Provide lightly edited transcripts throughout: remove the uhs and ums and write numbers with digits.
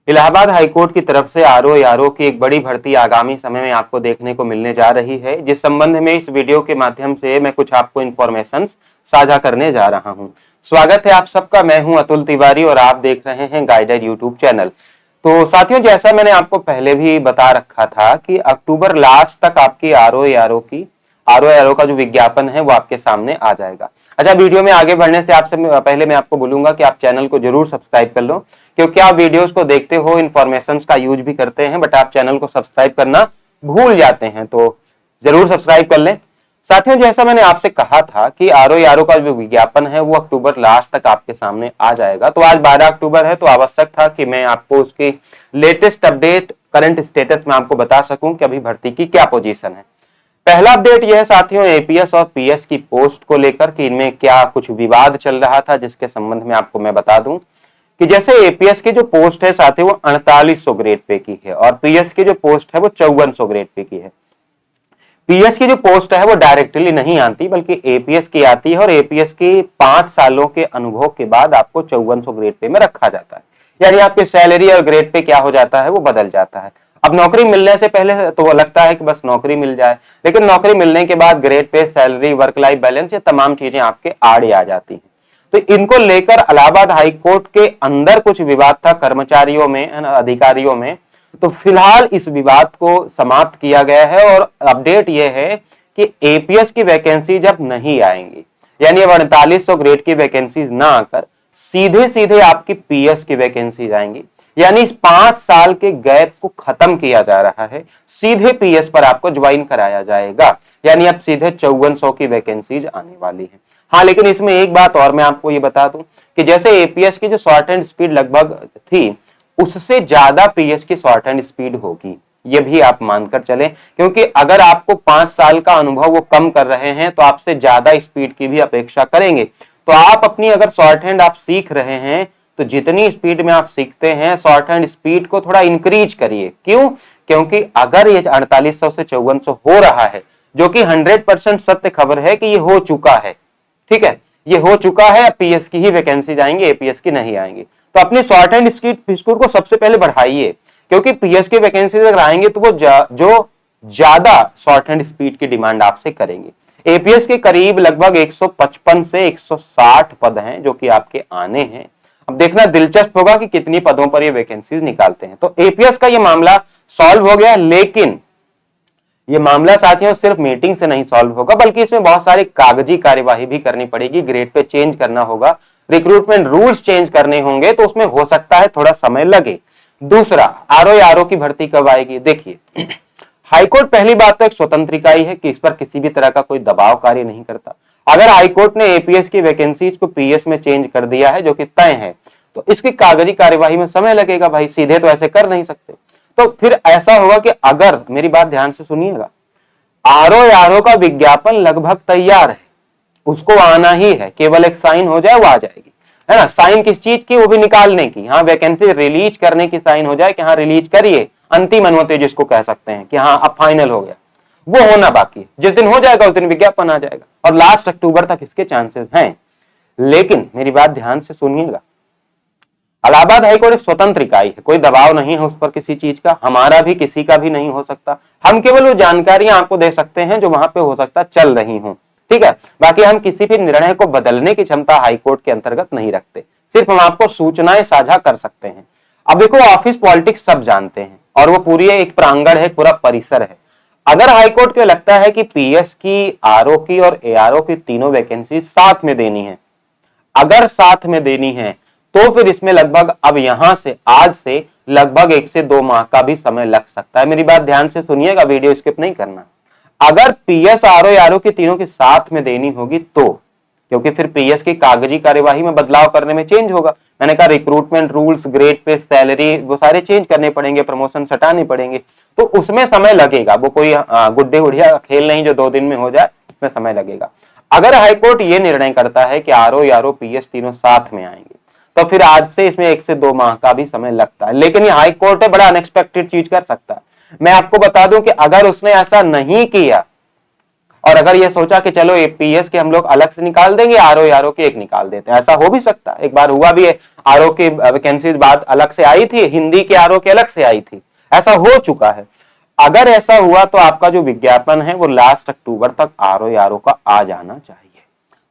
Allahabad high court की तरफ से आरओ यारो की एक बड़ी भर्ती आगामी समय में आपको देखने को मिलने जा रही है, जिस संबंध में इस वीडियो के माध्यम से मैं कुछ आपको इन्फॉर्मेशन साझा करने जा रहा हूं। स्वागत है आप सबका। मैं हूं अतुल तिवारी और आप देख रहे हैं गाइडेड यूट्यूब चैनल। तो साथियों, जैसा मैंने आपको पहले भी बता रखा था कि अक्टूबर लास्ट तक आपकी आरओ यारो का जो विज्ञापन है वो आपके सामने आ जाएगा। अच्छा, वीडियो में आगे बढ़ने से आपसे पहले मैं आपको बोलूंगा कि आप चैनल को जरूर सब्सक्राइब कर लो, क्योंकि आप वीडियोस को देखते हो, इन्फॉर्मेशन का यूज भी करते हैं, बट आप चैनल को सब्सक्राइब करना भूल जाते हैं, तो जरूर सब्सक्राइब कर लें। साथियों, जैसा मैंने आपसे कहा था कि आरओ यारो का जो विज्ञापन है वो अक्टूबर लास्ट तक आपके सामने आ जाएगा। तो आज 12 अक्टूबर है, तो आवश्यक था कि मैं आपको उसकी लेटेस्ट अपडेट, करंट स्टेटस में आपको बता सकूं कि अभी भर्ती की क्या पोजीशन है। पहला अपडेट यह है साथियों, एपीएस और पीएस की पोस्ट को लेकर कि इनमें क्या कुछ विवाद चल रहा था, जिसके संबंध में आपको मैं बता दूं कि जैसे एपीएस की जो पोस्ट है साथियों वो 4800 ग्रेड पे की है और पीएस की जो पोस्ट है वो 5400 ग्रेड पे की है। पीएस की जो पोस्ट है वो डायरेक्टली नहीं आती, बल्कि एपीएस की आती है और एपीएस की 5 सालों के अनुभव के बाद आपको 5400 ग्रेड पे में रखा जाता है। यानी आपकी सैलरी और ग्रेड पे क्या हो जाता है, वो बदल जाता है। अब नौकरी मिलने से पहले तो वो लगता है कि बस नौकरी मिल जाए, लेकिन नौकरी मिलने के बाद grade pay, salary, work life balance, ये तमाम चीजें आपके आड़े आ जाती हैं। तो इनको लेकर इलाहाबाद हाईकोर्ट के अंदर कुछ विवाद था कर्मचारियों में, अधिकारियों में। तो फिलहाल इस विवाद को समाप्त किया गया है और अपडेट यह है कि एपीएस की वैकेंसी जब नहीं आएंगी, यानी अब 4800 ग्रेड की वैकेंसीज ना आकर सीधे सीधे आपकी पीएस की वैकेंसीज आएंगी, यानी इस 5 साल के गैप को खत्म किया जा रहा है, सीधे पीएस पर आपको ज्वाइन कराया जाएगा, यानी अब सीधे 5400 की वैकेंसीज आने वाली है। हाँ, लेकिन इसमें एक बात और मैं आपको ये बता दूं कि जैसे एपीएस की जो शॉर्ट हैंड स्पीड लगभग थी, उससे ज्यादा पीएस की शॉर्ट हैंड स्पीड होगी, ये भी आप मानकर चलें, क्योंकि अगर आपको 5 साल का अनुभव वो कम कर रहे हैं तो आपसे ज्यादा स्पीड की भी अपेक्षा करेंगे। तो आप अपनी अगर शॉर्ट हैंड आप सीख रहे हैं तो जितनी स्पीड में आप सीखते हैं, शॉर्ट हैंड स्पीड को थोड़ा इंक्रीज करिए। क्यों? क्योंकि अगर ये 4800 से 5400 हो रहा है, जो कि 100% सत्य खबर है कि ये हो चुका है, ठीक है, ये हो चुका है, पीएस की ही वैकेंसी आएंगी, एपीएस की नहीं आएंगी। तो अपनी शॉर्ट हैंड स्पीड को सबसे पहले बढ़ाइए, क्योंकि पीएस की वैकेंसी अगर आएंगे तो वो जो ज्यादा शॉर्ट हैंड स्पीड की डिमांड आपसे करेंगे। एपीएस के करीब लगभग 155 से 160 पद हैं जो कि आपके आने हैं। अब देखना दिलचस्प होगा कि कितनी पदों पर ये वैकेंसीज निकालते हैं। तो एपीएस का ये मामला सॉल्व हो गया, लेकिन ये मामला साथियों सिर्फ मीटिंग से नहीं सॉल्व होगा, बल्कि इसमें बहुत सारी कागजी कार्यवाही भी करनी पड़ेगी, ग्रेड पे चेंज करना होगा, रिक्रूटमेंट रूल्स चेंज करने होंगे, तो उसमें हो सकता है थोड़ा समय लगे। दूसरा, आरओ की भर्ती कब आएगी? देखिए, हाईकोर्ट पहली बात तो एक स्वतंत्र इकाई है कि इस पर किसी भी तरह का कोई दबाव कार्य नहीं करता। अगर हाईकोर्ट ने एपीएस की वैकेंसीज को पीएस में चेंज कर दिया है, जो कि तय है, तो इसकी कागजी कार्यवाही में समय लगेगा भाई, सीधे तो ऐसे कर नहीं सकते। तो फिर ऐसा होगा कि अगर, मेरी बात ध्यान से सुनिएगा, आरओ का विज्ञापन लगभग तैयार है, उसको आना ही है, केवल एक साइन हो जाए वो आ जाएगी, है ना। साइन किस चीज की? वो भी निकालने की, हाँ, वैकेंसी रिलीज करने की साइन हो जाए कि हाँ रिलीज करिए, अंतिम अनुमति जिसको कह सकते हैं कि हाँ अब फाइनल हो गया, वो होना बाकी है। जिस दिन हो जाएगा उस दिन विज्ञापन आ जाएगा और लास्ट अक्टूबर तक इसके चांसेस हैं। लेकिन मेरी बात ध्यान से सुनिएगा, इलाहाबाद हाईकोर्ट एक स्वतंत्र इकाई है, कोई दबाव नहीं है उस पर किसी चीज का, हमारा भी किसी का भी नहीं हो सकता। हम केवल वो जानकारियां आपको दे सकते हैं जो वहां पे हो सकता चल रही हूं, ठीक है। बाकी हम किसी भी निर्णय को बदलने की क्षमता हाईकोर्ट के अंतर्गत नहीं रखते, सिर्फ हम आपको सूचनाएं साझा कर सकते हैं। अब देखो, ऑफिस पॉलिटिक्स सब जानते हैं और वो पूरी एक प्रांगण है, पूरा परिसर है। अगर हाईकोर्ट को लगता है कि पीएस की, आरओ की और एआरओ की तीनों वैकेंसी साथ में देनी है, अगर साथ में देनी है तो फिर इसमें लगभग अब यहां से, आज से लगभग 1 से 2 माह का भी समय लग सकता है। मेरी बात ध्यान से सुनिएगा, वीडियो स्किप नहीं करना। अगर पीएस, आरओ की तीनों की साथ में देनी होगी तो, क्योंकि फिर पीएस की कागजी कार्यवाही में बदलाव करने में चेंज होगा। मैंने कहा recruitment rules, grade pay, salary, वो सारे चेंज करने पड़ेंगे, प्रमोशन हटाने पड़ेंगे, तो उसमें समय लगेगा। वो कोई गुड्डे गुड़िया खेल नहीं जो 2 दिन में हो जाए, उसमें समय लगेगा। अगर हाईकोर्ट ये निर्णय करता है कि आरओ पीएस तीनों साथ में आएंगे, तो फिर आज से इसमें 1 से 2 माह का भी समय लगता है। लेकिन ये हाईकोर्ट है, बड़ा अनएक्सपेक्टेड चीज कर सकता है। मैं आपको बता दूं कि अगर उसने ऐसा नहीं किया और अगर ये सोचा कि चलो एपीएस के हम लोग अलग से निकाल देंगे, आरओ के एक निकाल देते हैं, ऐसा हो भी सकता है। एक बार हुआ भी है, आरओ की वैकेंसीज बात अलग से आई थी, हिंदी के आरओ के अलग से आई थी, ऐसा हो चुका है। अगर ऐसा हुआ तो आपका जो विज्ञापन है वो लास्ट अक्टूबर तक आरओ का आ जाना चाहिए।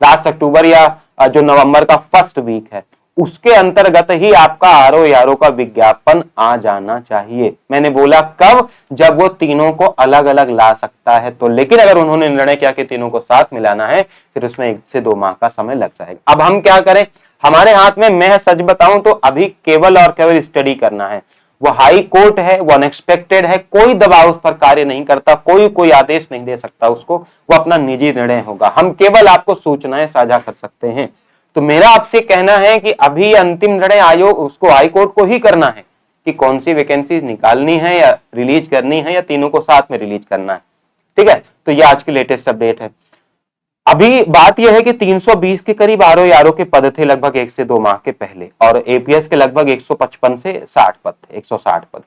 लास्ट अक्टूबर या जो नवंबर का फर्स्ट वीक है उसके अंतर्गत ही आपका आरओ का विज्ञापन आ जाना चाहिए। मैंने बोला कब, जब वो तीनों को अलग अलग ला सकता है तो। लेकिन अगर उन्होंने निर्णय किया कि तीनों को साथ मिलाना है, फिर उसमें 1 से 2 माह का समय लग जाएगा। अब हम क्या करें, हमारे हाथ में, मैं सच बताऊं तो अभी केवल और केवल स्टडी करना है। वो हाई कोर्ट है, वो अनएक्सपेक्टेड है, कोई दबाव उस पर कार्य नहीं करता, कोई आदेश नहीं दे सकता उसको, वो अपना निजी निर्णय होगा। हम केवल आपको सूचनाएं साझा कर सकते हैं। तो मेरा आपसे कहना है कि अभी अंतिम निर्णय आयोग उसको हाई कोर्ट को ही करना है कि कौन सी वैकेंसी निकालनी है या रिलीज करनी है या तीनों को साथ में रिलीज करना है। ठीक है, तो ये आज की लेटेस्ट अपडेट है। अभी बात यह है कि 320 के करीब आरओ के पद थे लगभग 1 से 2 माह के पहले, और एपीएस के लगभग 155 से 60 पद थे, 160 पद।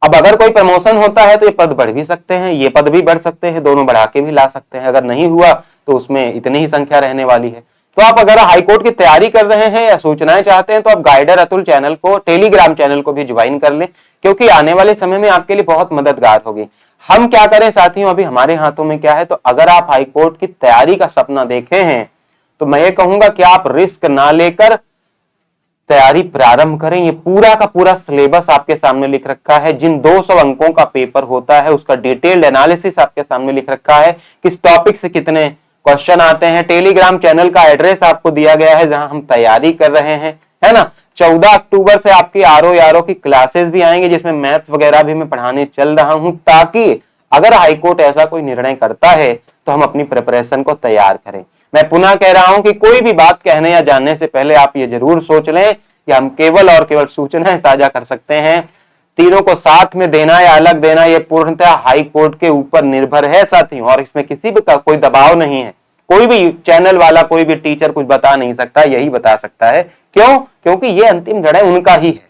अब अगर कोई प्रमोशन होता है तो ये पद बढ़ भी सकते हैं, ये पद भी बढ़ सकते हैं, दोनों बढ़ा के भी ला सकते हैं। अगर नहीं हुआ तो उसमें इतनी ही संख्या रहने वाली है। तो आप अगर हाईकोर्ट की तैयारी कर रहे हैं या सूचनाएं चाहते हैं तो आप गाइडर अतुल चैनल को, टेलीग्राम चैनल को भी ज्वाइन कर लें, क्योंकि आने वाले समय में आपके लिए बहुत मददगार होगी। हम क्या करें साथियों, अभी हमारे हाथों में क्या है। तो अगर आप हाईकोर्ट की तैयारी का सपना देखे हैं तो मैं ये कहूंगा कि आप रिस्क ना लेकर तैयारी प्रारंभ करें। ये पूरा का पूरा सिलेबस आपके सामने लिख रखा है। जिन 200 अंकों का पेपर होता है उसका डिटेल्ड एनालिसिस आपके सामने लिख रखा है, किस टॉपिक से कितने क्वेश्चन आते हैं। टेलीग्राम चैनल का एड्रेस आपको दिया गया है जहां हम तैयारी कर रहे हैं, है ना। 14 अक्टूबर से आपकी आरओ की क्लासेस भी आएंगे जिसमें मैथ्स वगैरह भी मैं पढ़ाने चल रहा हूं, ताकि अगर हाईकोर्ट ऐसा कोई निर्णय करता है तो हम अपनी प्रिपरेशन को तैयार करें। मैं पुनः कह रहा हूं कि कोई भी बात कहने या जानने से पहले आप ये जरूर सोच लें कि हम केवल और केवल सूचनाएं साझा कर सकते हैं। तीनों को साथ में देना या अलग देना ये पूर्णतः हाई कोर्ट के ऊपर निर्भर है साथियों, और इसमें किसी भी का कोई दबाव नहीं है। कोई भी चैनल वाला, कोई भी टीचर कुछ बता नहीं सकता, यही बता सकता है। क्यों? क्योंकि ये अंतिम निर्णय उनका ही है।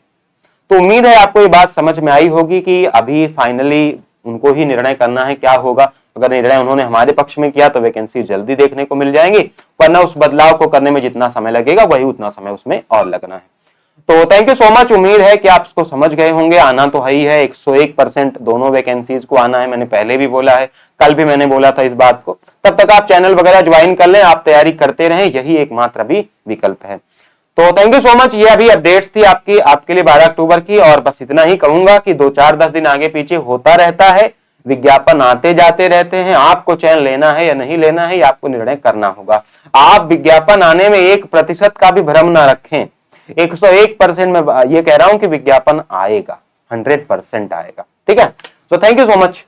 तो उम्मीद है आपको ये बात समझ में आई होगी कि अभी फाइनली उनको ही निर्णय करना है क्या होगा। अगर निर्णय उन्होंने हमारे पक्ष में किया तो वैकेंसी जल्दी देखने को मिल जाएंगी, वरना उस बदलाव को करने में जितना समय लगेगा वही उतना समय उसमें और लगना है। तो थैंक यू सो मच। उम्मीद है कि आप इसको समझ गए होंगे। आना तो है ही है, 101% दोनों वैकेंसीज को आना है। मैंने पहले भी बोला है, कल भी मैंने बोला था इस बात को। तब तक आप चैनल वगैरह ज्वाइन कर लें, आप तैयारी करते रहें, यही एकमात्र अभी विकल्प है। तो थैंक यू सो मच। ये अभी अपडेट्स थी आपके लिए 12 अक्टूबर की, और बस इतना ही कहूंगा कि 2-4-10 दिन आगे पीछे होता रहता है, विज्ञापन आते जाते रहते हैं। आपको चयन लेना है या नहीं लेना है, ये आपको निर्णय करना होगा। आप विज्ञापन आने में 1% का भी भ्रम ना रखें। 101% में ये कह रहा हूं कि विज्ञापन आएगा, 100% आएगा। ठीक है, तो थैंक यू सो मच।